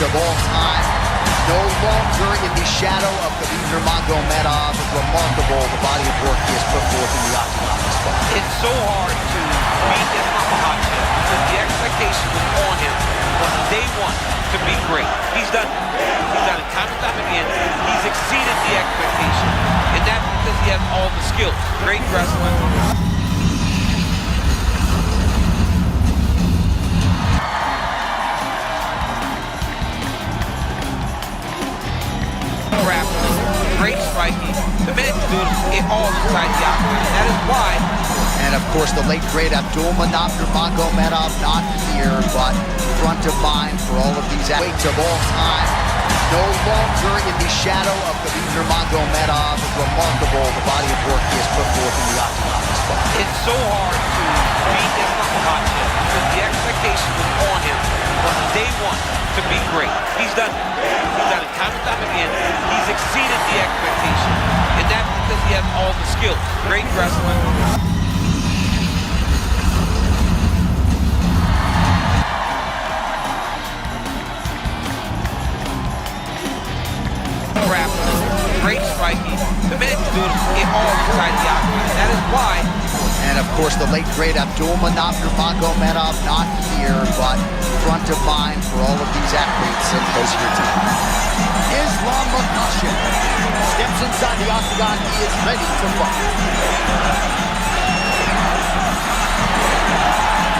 weights of all time. No longer in the shadow of Ian Machado Garry. Remarkable the body of work he has put forth in the octagon this far. It's so hard to beat Ian Machado because the expectation was on him from day one to be great. He's done it. He's done it time and time again. He's exceeded the expectation. And that's because he has all the skills. Great wrestling. Great striking. The man can do it all inside the octagon. That is why. And of course, the late great Machado Garry, not here, but front of mind for all of these weights of all time. No longer in the shadow of Ian Machado Garry. Remarkable the body of work he has put forth in the octagon this far. It's so hard to beat Ian Machado because the expectation was on him from day one to be great. He's done it. He's done it time and time again. He's exceeded the expectation. And that's because he has all the skills. Great wrestling. Great striking. The man can do it all inside the octagon. That is why. And of course, the late great Machado Garry, not here, but front of mind for all of these athletes and close to your team. Islam Makhachev steps inside the octagon. He is ready to fight.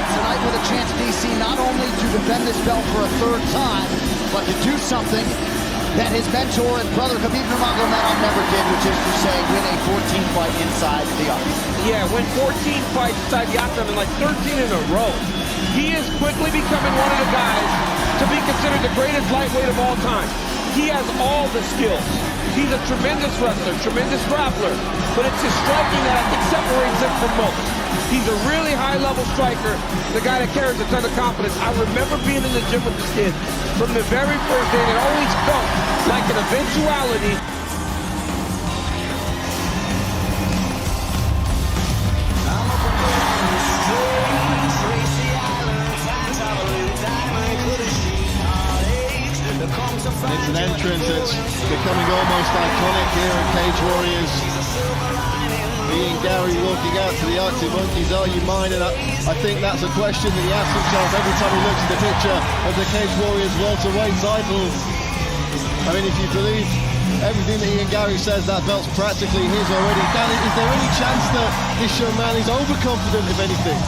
Tonight with a chance, DC, not only to defend this belt for a third time, but to do something that his mentor and brother Khabib Nurmagomedov never did, which is to say win a 14 fight inside the octagon. Yeah, win 14 fights inside the octagon, like 13 in a row. He is quickly becoming one of the guys to be considered the greatest lightweight of all time. He has all the skills. He's a tremendous wrestler, tremendous grappler, but it's his striking that I think separates him from most. He's a really high-level striker, the guy that carries a ton of confidence. I remember being in the gym with this kid from the very first day, and it always felt like an eventuality. It's an entrance that's becoming almost iconic here at Cage Warriors. Ian Garry walking out to the Arctic Monkeys, are you mine? And I think that's a question that he asks himself every time he looks at the picture of the Cage Warriors welterweight titles. I mean, if you believe everything that Ian Garry says, that belt's practically his already. Dan, is there any chance that this young man is overconfident, if anything?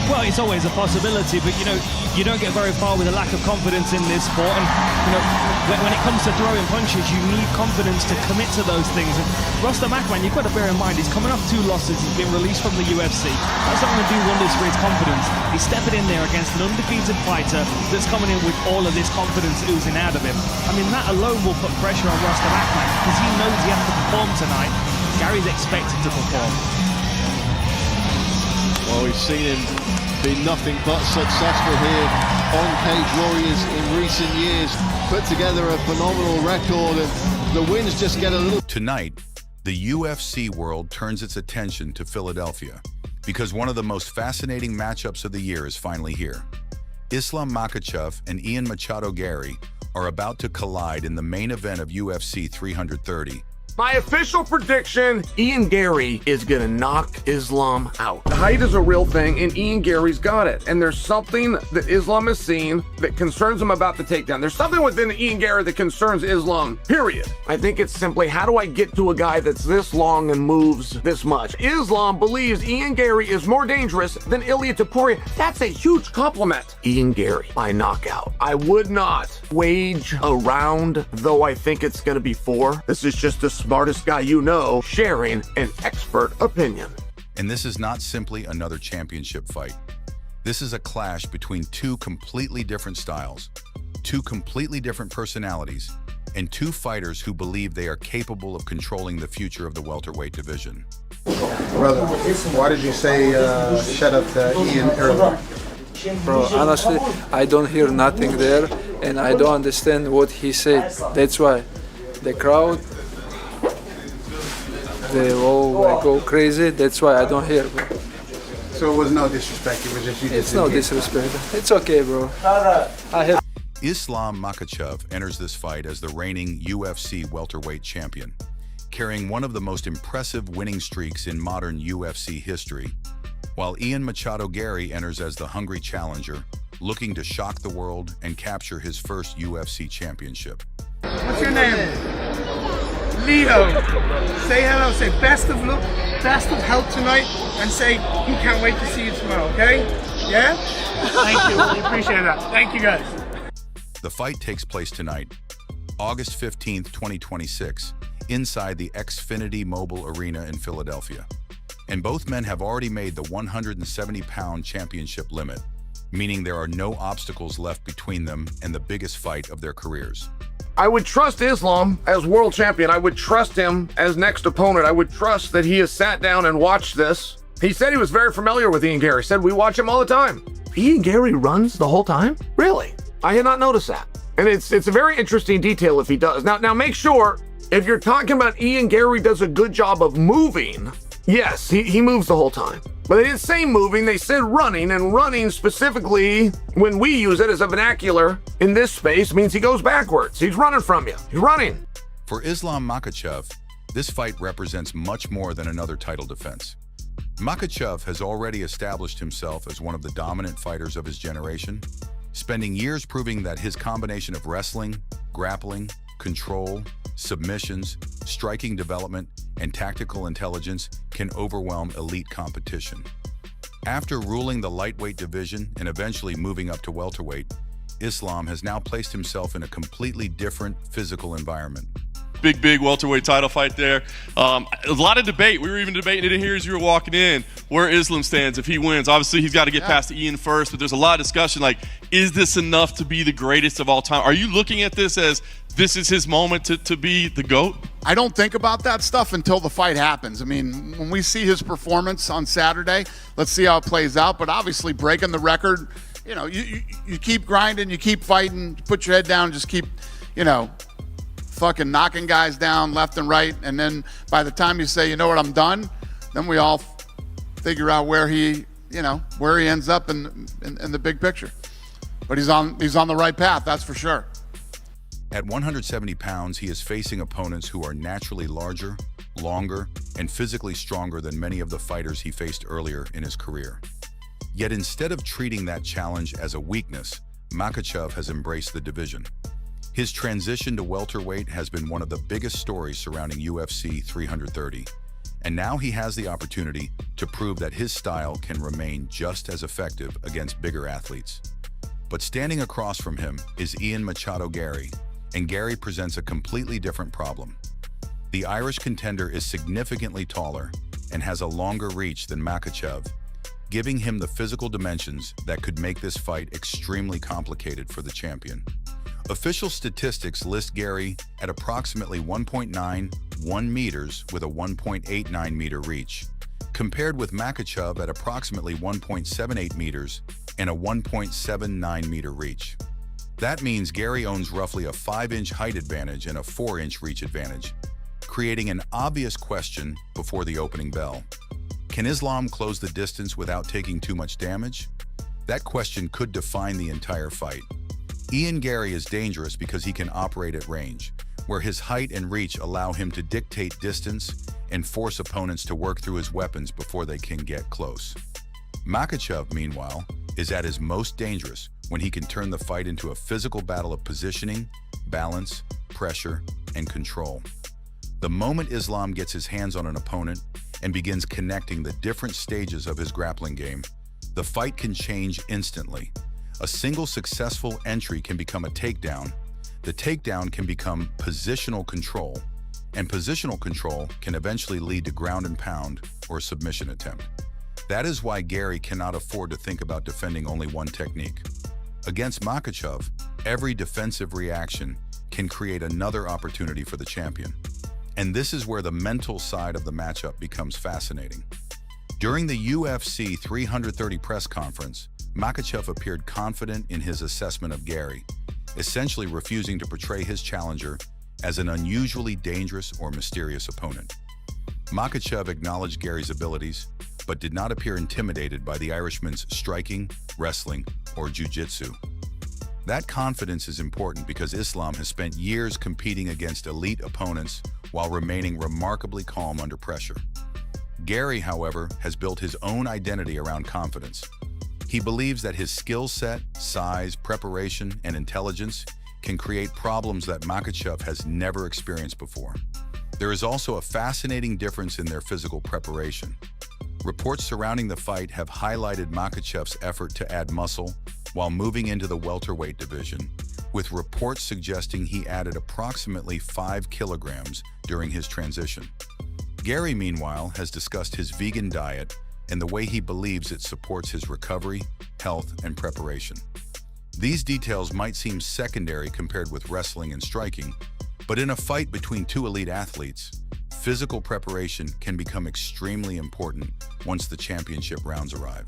Well, it's always a possibility, but you don't get very far with a lack of confidence in this sport. And when it comes to throwing punches, you need confidence to commit to those things. And Rustam Akman, you've got to bear in mind, he's coming off 2 losses. He's been released from the UFC. That's not going to do wonders for his confidence. He's stepping in there against an undefeated fighter that's coming in with all of this confidence oozing out of him. I mean, that alone will put pressure on Rustam Akman because he knows he has to perform tonight. Gary's expected to perform. Well, we've seen him be nothing but successful here on Cage Warriors in recent years. Put together a phenomenal record, and the wins just get a little... Tonight, the UFC world turns its attention to Philadelphia because one of the most fascinating matchups of the year is finally here. Islam Makhachev and Ian Machado Garry are about to collide in the main event of UFC 330. My official prediction, Ian Garry is going to knock Islam out. The height is a real thing, and Ian Garry's got it. And there's something that Islam has seen that concerns him about the takedown. There's something within Ian Garry that concerns Islam, period. I think it's simply, how do I get to a guy that's this long and moves this much? Islam believes Ian Garry is more dangerous than Ilia Topuria. That's a huge compliment. Ian Garry by knockout. I would not wage a round, though I think it's going to be 4. This is just a smartest guy you know, sharing an expert opinion. And this is not simply another championship fight. This is a clash between 2 completely different styles, 2 completely different personalities, and 2 fighters who believe they are capable of controlling the future of the welterweight division. Brother, why did you say shut up to Ian earlier? Bro, honestly, I don't hear nothing there, and I don't understand what he said. That's why the crowd, they all go crazy. That's why I don't hear, bro. So it was no disrespect, it was just you. It's no disrespect. It's okay, bro. I have Islam Makhachev enters this fight as the reigning UFC welterweight champion, carrying one of the most impressive winning streaks in modern UFC history, while Ian Machado Garry enters as the hungry challenger, looking to shock the world and capture his first UFC championship. What's your name? Leo. Say hello, say best of luck, best of health tonight, and say he can't wait to see you tomorrow, okay? Yeah? Thank you, really appreciate that. Thank you guys. The fight takes place tonight, August 15th, 2026, inside the Xfinity Mobile Arena in Philadelphia. And both men have already made the 170-pound championship limit, meaning there are no obstacles left between them and the biggest fight of their careers. I would trust Islam as world champion. I would trust him as next opponent. I would trust that he has sat down and watched this. He said he was very familiar with Ian Garry. Said we watch him all the time. Ian Garry runs the whole time? Really? I had not noticed that. And it's a very interesting detail if he does. Now make sure, if you're talking about Ian Garry does a good job of moving, yes, he moves the whole time. But they didn't say moving, they said running, and running specifically, when we use it as a vernacular in this space, means he goes backwards. He's running from you. He's running. For Islam Makhachev, this fight represents much more than another title defense. Makhachev has already established himself as one of the dominant fighters of his generation, spending years proving that his combination of wrestling, grappling, control, submissions, striking development, and tactical intelligence can overwhelm elite competition. After ruling the lightweight division and eventually moving up to welterweight, Islam has now placed himself in a completely different physical environment. Big welterweight title fight there. A lot of debate. We were even debating it here as you were walking in, where Islam stands if he wins. Obviously, he's got to get past Ian first, but there's a lot of discussion like, is this enough to be the greatest of all time? Are you looking at this as this is his moment to be the GOAT? I don't think about that stuff until the fight happens. I mean, when we see his performance on Saturday, let's see how it plays out. But obviously, breaking the record, you know, you keep grinding, you keep fighting, put your head down, just keep, you know, fucking knocking guys down left and right, and then by the time you say, you know what, I'm done, then we all figure out where he, you know, where he ends up in the big picture. But he's on the right path, that's for sure. At 170 pounds, he is facing opponents who are naturally larger, longer, and physically stronger than many of the fighters he faced earlier in his career. Yet instead of treating that challenge as a weakness, Makhachev has embraced the division. His transition to welterweight has been one of the biggest stories surrounding UFC 330, and now he has the opportunity to prove that his style can remain just as effective against bigger athletes. But standing across from him is Ian Machado Garry, and Garry presents a completely different problem. The Irish contender is significantly taller and has a longer reach than Makhachev, giving him the physical dimensions that could make this fight extremely complicated for the champion. Official statistics list Garry at approximately 1.91 meters with a 1.89 meter reach, compared with Makhachev at approximately 1.78 meters and a 1.79 meter reach. That means Garry owns roughly a 5-inch height advantage and a 4-inch reach advantage, creating an obvious question before the opening bell. Can Islam close the distance without taking too much damage? That question could define the entire fight. Ian Garry is dangerous because he can operate at range, where his height and reach allow him to dictate distance and force opponents to work through his weapons before they can get close. Makhachev, meanwhile, is at his most dangerous when he can turn the fight into a physical battle of positioning, balance, pressure, and control. The moment Islam gets his hands on an opponent and begins connecting the different stages of his grappling game, the fight can change instantly. A single successful entry can become a takedown, the takedown can become positional control, and positional control can eventually lead to ground and pound or a submission attempt. That is why Garry cannot afford to think about defending only one technique. Against Makhachev, every defensive reaction can create another opportunity for the champion. And this is where the mental side of the matchup becomes fascinating. During the UFC 330 press conference, Makhachev appeared confident in his assessment of Garry, essentially refusing to portray his challenger as an unusually dangerous or mysterious opponent. Makhachev acknowledged Garry's abilities, but did not appear intimidated by the Irishman's striking, wrestling, or jiu-jitsu. That confidence is important because Islam has spent years competing against elite opponents while remaining remarkably calm under pressure. Garry, however, has built his own identity around confidence. He believes that his skill set, size, preparation, and intelligence can create problems that Makhachev has never experienced before. There is also a fascinating difference in their physical preparation. Reports surrounding the fight have highlighted Makhachev's effort to add muscle while moving into the welterweight division, with reports suggesting he added approximately 5 kilograms during his transition. Garry, meanwhile, has discussed his vegan diet and the way he believes it supports his recovery, health, and preparation. These details might seem secondary compared with wrestling and striking, but in a fight between two elite athletes, physical preparation can become extremely important once the championship rounds arrive.